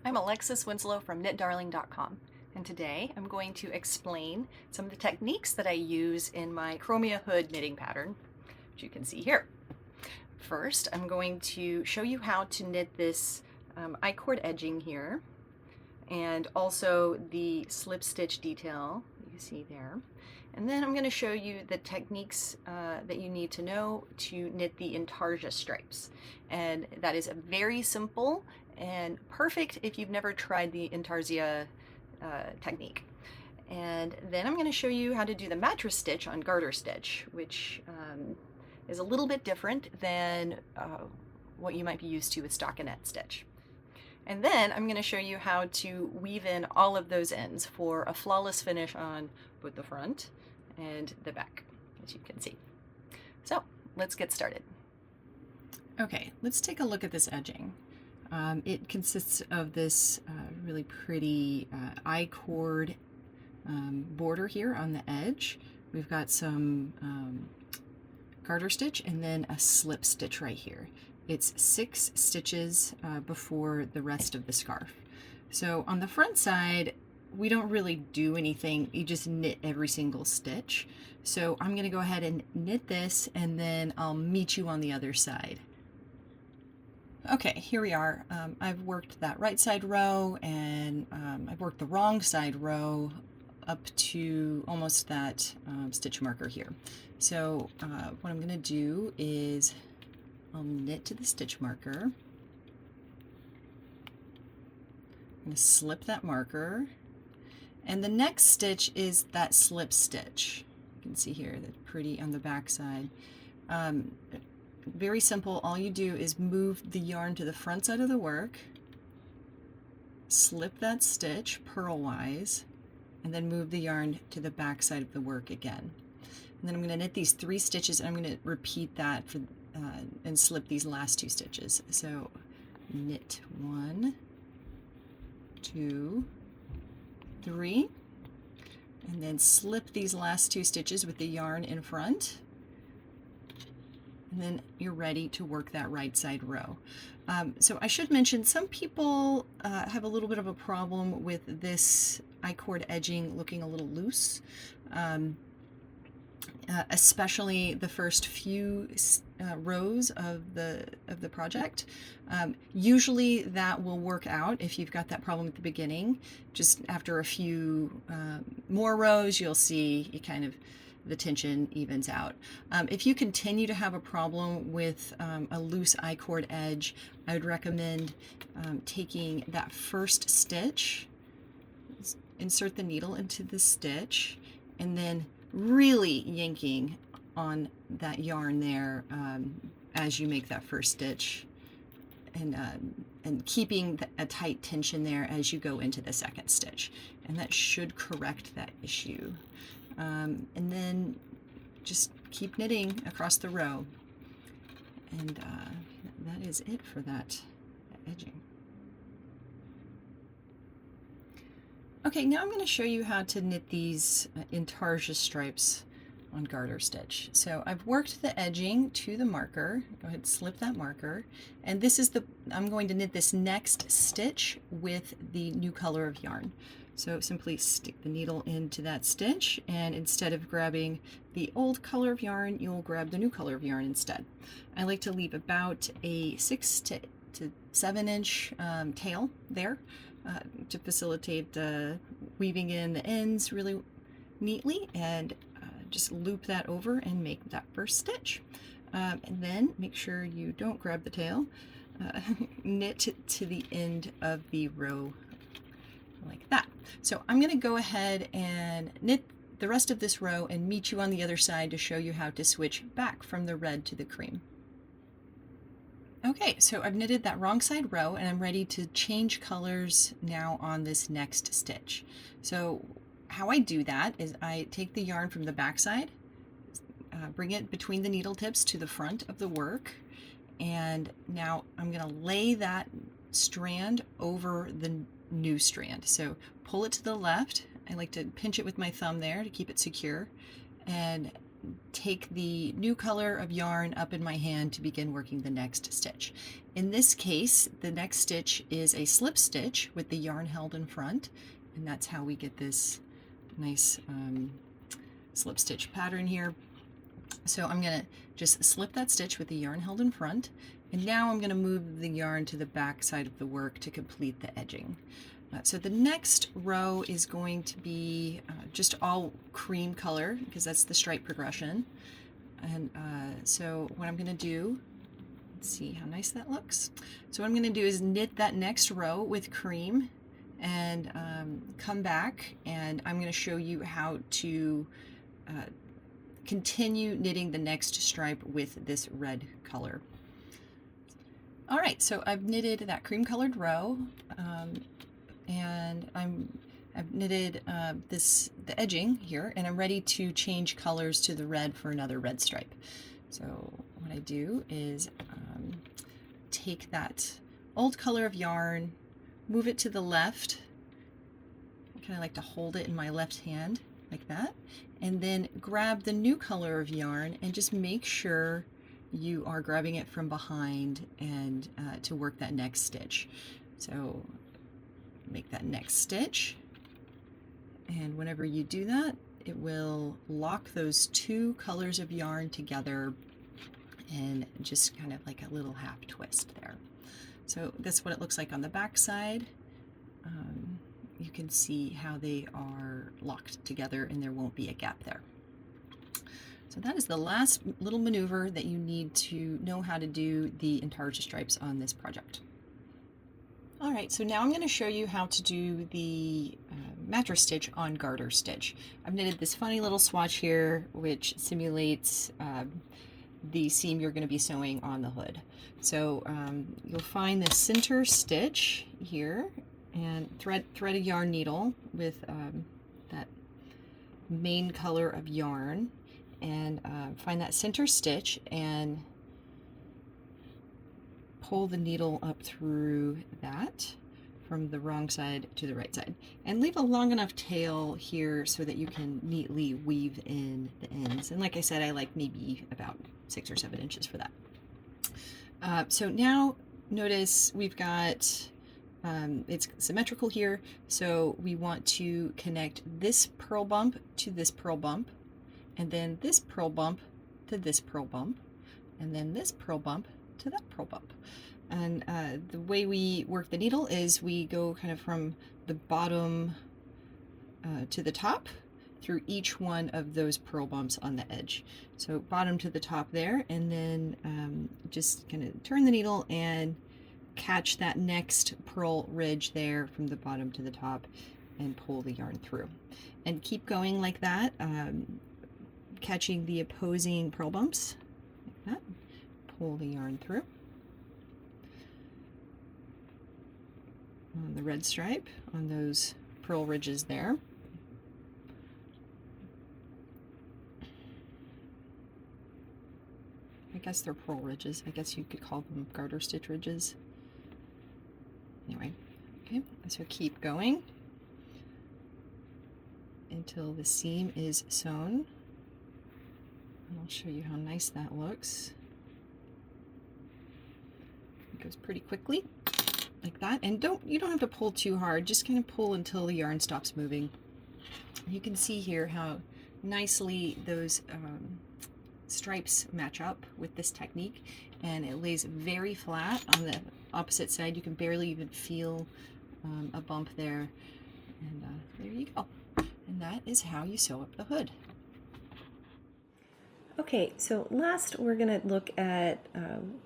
I'm Alexis Winslow from knitdarling.com, and today I'm going to explain some of the techniques that I use in my Chromia Hood knitting pattern, which you can see here. First, I'm going to show you how to knit this I-cord edging here, and also the slip stitch detail you see there. And then I'm going to show you the techniques that you need to know to knit the Intarsia stripes. And that is very simple and perfect if you've never tried the Intarsia technique. And then I'm going to show you how to do the mattress stitch on garter stitch, which is a little bit different than what you might be used to with stockinette stitch. And then I'm going to show you how to weave in all of those ends for a flawless finish on both the front and the back, as you can see. So let's get started. Okay, let's take a look at this edging. It consists of this really pretty I-cord border here on the edge. We've got some garter stitch and then a slip stitch right here. It's 6 stitches before the rest of the scarf. So on the front side, we don't really do anything, you just knit every single stitch. So I'm going to go ahead and knit this and then I'll meet you on the other side. Okay, here we are. I've worked that right side row and I've worked the wrong side row up to almost that stitch marker here. So what I'm going to do is I'll knit to the stitch marker. I'm going to slip that marker. And the next stitch is that slip stitch. You can see here, that's pretty on the back side. Very simple. All you do is move the yarn to the front side of the work, slip that stitch purlwise, and then move the yarn to the back side of the work again. And then I'm going to knit these 3 stitches, and I'm going to repeat that for and slip these last 2 stitches. So knit 1, 2, 3, and then slip these last 2 stitches with the yarn in front. And then you're ready to work that right side row. So I should mention, some people have a little bit of a problem with this I-cord edging looking a little loose, especially the first few rows of the project. Usually that will work out if you've got that problem at the beginning. Just after a few more rows, you'll see it kind of the tension evens out. If you continue to have a problem with a loose I-cord edge, I would recommend taking that first stitch, insert the needle into the stitch, and then really yanking on that yarn there as you make that first stitch, and keeping a tight tension there as you go into the second stitch. And that should correct that issue. And then just keep knitting across the row. And that is it for that edging. Okay, now I'm going to show you how to knit these Intarsia stripes on garter stitch. So I've worked the edging to the marker. Go ahead and slip that marker. And this is I'm going to knit this next stitch with the new color of yarn. So simply stick the needle into that stitch, and instead of grabbing the old color of yarn, you'll grab the new color of yarn instead. I like to leave about a 6 to 7 inch tail there to facilitate weaving in the ends really neatly, and just loop that over and make that first stitch. And then make sure you don't grab the tail. Knit to the end of the row like that. So I'm going to go ahead and knit the rest of this row and meet you on the other side to show you how to switch back from the red to the cream. Okay, so I've knitted that wrong side row and I'm ready to change colors now on this next stitch. So how I do that is I take the yarn from the back side, bring it between the needle tips to the front of the work, and now I'm going to lay that strand over the new strand. So pull it to the left. I like to pinch it with my thumb there to keep it secure, and take the new color of yarn up in my hand to begin working the next stitch. In this case, the next stitch is a slip stitch with the yarn held in front, and that's how we get this nice slip stitch pattern here. So I'm going to just slip that stitch with the yarn held in front, and now I'm going to move the yarn to the back side of the work to complete the edging. So the next row is going to be just all cream color, because that's the stripe progression. And so what I'm going to do, let's see how nice that looks. So what I'm going to do is knit that next row with cream and come back, and I'm going to show you how to continue knitting the next stripe with this red color. All right, so I've knitted that cream colored row, and I've knitted the edging here, and I'm ready to change colors to the red for another red stripe. So what I do is take that old color of yarn, move it to the left. I kind of like to hold it in my left hand like that, and then grab the new color of yarn and just make sure you are grabbing it from behind and to work that next stitch. So make that next stitch, and whenever you do that, it will lock those two colors of yarn together and just kind of like a little half twist there. So that's what it looks like on the back side. You can see how they are locked together and there won't be a gap there. So that is the last little maneuver that you need to know how to do the Intarsia stripes on this project. All right, so now I'm going to show you how to do the mattress stitch on garter stitch. I've knitted this funny little swatch here which simulates the seam you're going to be sewing on the hood. So you'll find the center stitch here and thread a yarn needle with that main color of yarn, and find that center stitch and pull the needle up through that from the wrong side to the right side, and leave a long enough tail here so that you can neatly weave in the ends. And like I said, I like maybe about 6 or 7 inches for that. So now notice we've got it's symmetrical here, so we want to connect this purl bump to this purl bump, and then this purl bump to this purl bump, and then this purl bump to that purl bump. And the way we work the needle is we go kind of from the bottom to the top through each one of those purl bumps on the edge. So bottom to the top there, and then just kind of turn the needle and catch that next purl ridge there from the bottom to the top and pull the yarn through. And keep going like that, catching the opposing purl bumps like that. Pull the yarn through. On the red stripe, on those purl ridges there. I guess they're purl ridges. I guess you could call them garter stitch ridges. Anyway, okay, so keep going until the seam is sewn. And I'll show you how nice that looks. It goes pretty quickly, like that. And you don't have to pull too hard, just kind of pull until the yarn stops moving. You can see here how nicely those stripes match up with this technique, and it lays very flat on the opposite side. You can barely even feel a bump there, and there you go. And that is how you sew up the hood. Okay, so last we're going to look at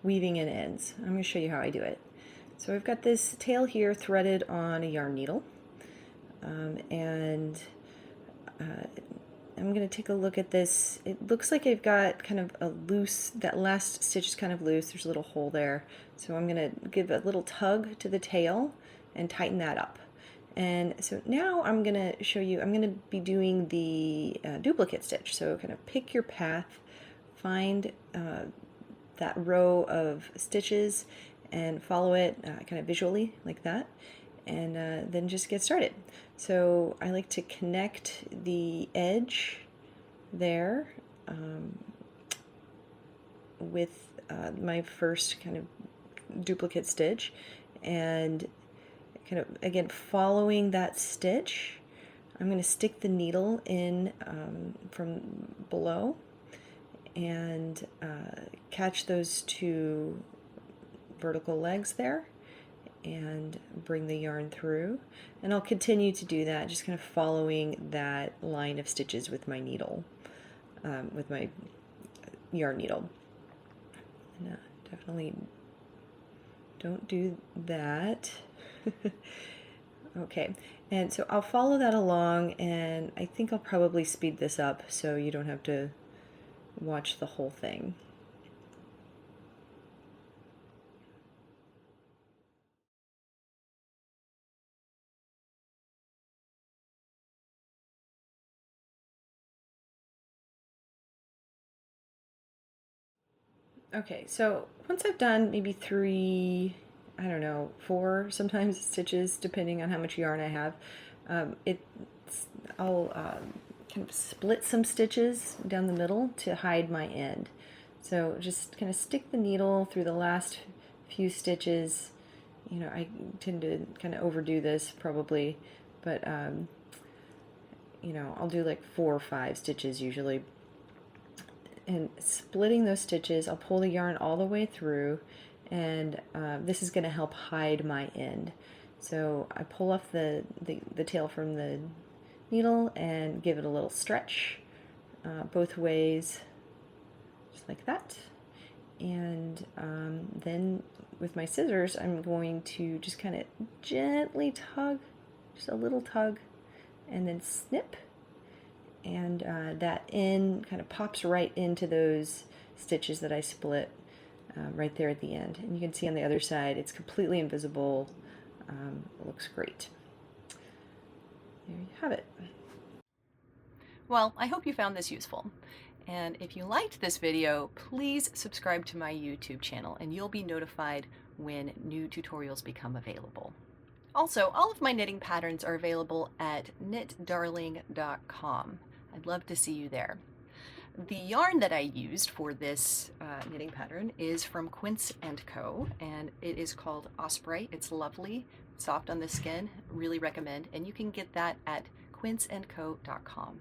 weaving in ends. I'm going to show you how I do it. So I've got this tail here threaded on a yarn needle, and I'm going to take a look at this. It looks like I've got kind of a loose, that last stitch is kind of loose. There's a little hole there. So I'm going to give a little tug to the tail and tighten that up. And so now I'm going to show you, I'm going to be doing the duplicate stitch. So kind of pick your path, find that row of stitches and follow it kind of visually like that, and then just get started. So I like to connect the edge there with my first kind of duplicate stitch, and kind of again following that stitch, I'm going to stick the needle in from below and catch those two vertical legs there and bring the yarn through, and I'll continue to do that, just kind of following that line of stitches with my needle, with my yarn needle. And, definitely don't do that. Okay, and so I'll follow that along, and I think I'll probably speed this up so you don't have to watch the whole thing. Okay, so once I've done maybe 3, I don't know, 4 sometimes stitches, depending on how much yarn I have, I'll kind of split some stitches down the middle to hide my end. So just kind of stick the needle through the last few stitches. You know, I tend to kind of overdo this probably, but you know, I'll do like 4 or 5 stitches usually. And splitting those stitches, I'll pull the yarn all the way through, and this is going to help hide my end. So I pull off the tail from the needle and give it a little stretch both ways, just like that. And then with my scissors, I'm going to just kind of gently tug, just a little tug, and then snip. And that end kind of pops right into those stitches that I split right there at the end. And you can see on the other side, it's completely invisible. It looks great. There you have it. Well, I hope you found this useful. And if you liked this video, please subscribe to my YouTube channel and you'll be notified when new tutorials become available. Also, all of my knitting patterns are available at knitdarling.com. I'd love to see you there. The yarn that I used for this knitting pattern is from Quince & Co. and it is called Osprey. It's lovely, soft on the skin, really recommend, and you can get that at quinceandco.com.